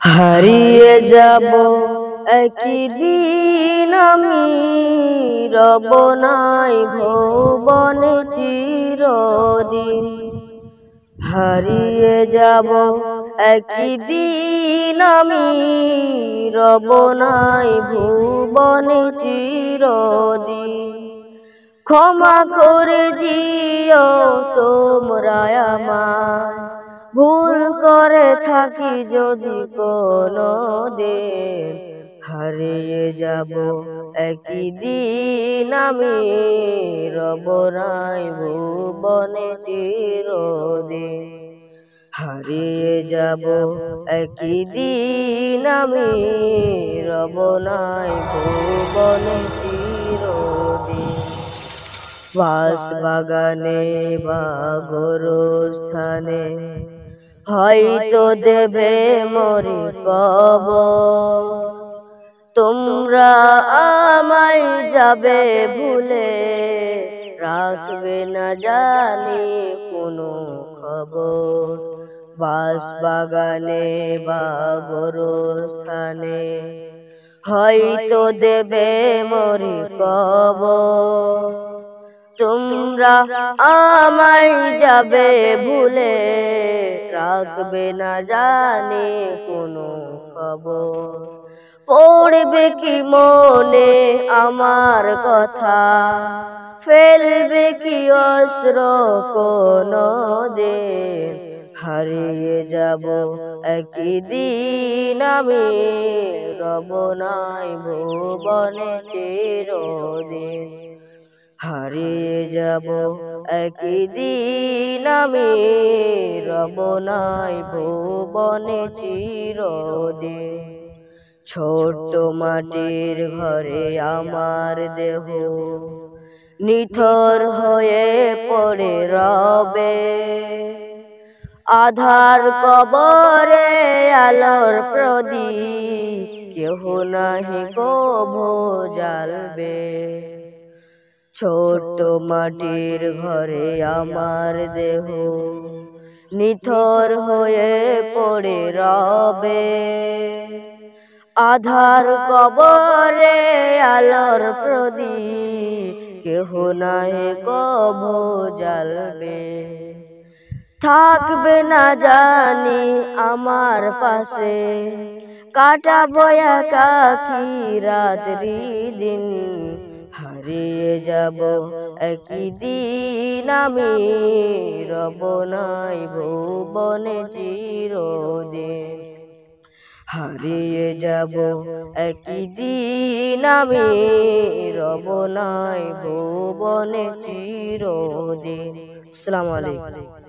হারিয়ে যাব একদিন আমি, রব নাই ভুবনে চিরদিন। হারিয়ে যাব একদিন আমি, রব নাই ভুবনে চিরদিন। ক্ষমা করে দিও তোমরা আমায়, ভুল করে থাকি যদি কোনো দিন। হারিয়ে যাব একদিন আমি, রব নাই ভুবনে চিরদিন। হারিয়ে যাব একদিন আমি, রব নাই ভুবনে চিরদিন। বাঁশ বাগানে বা গোরস্থানে হয়তো দেবে মোরে কবর। তোমরা আমায় যাবে ভুলে, রাখবে না জানি কোনো খবর। বাঁশ বাগানে বা গোরস্থানে হয়তো দেবে মোরে কবর। তোমরা আমায় যাবে ভুলে, রাখবে না জানি কোনো খবর। পড়বে কি মনে আমার কথা, ফেলবে কি অশ্র কোনো দিন। হারিয়ে যাব একদিন আমি, রব নাই ভুবনে চিরদিন। হারিয়ে যাব একদিন আমি, রব নাই ভুবনে চিরদিন। ছোট্ট মাটির ঘরে আমার দেহ নিথর হয়ে পড়ে রবে। আধার কবরে আলোর প্রদীপ কেহ নাহি কভু জ্বালবে। ছোট্ট মাটির ঘরে আমার দেহ নিথর হয়ে পড়ে রবে। আধার কবরে আলোর প্রদীপ কেহ নাহি কভু জ্বালবে। থাকবে না জানি আমার পাশে, কাটাবো একাকী রাত্রি দিন। হারিয়ে যাব একদিন আমি, রব নাই ভুবনে চিরদিন। হারিয়ে যাব একদিন আমি, রব নাই ভুবনে চিরদিন। আসসালামু আলাইকুম।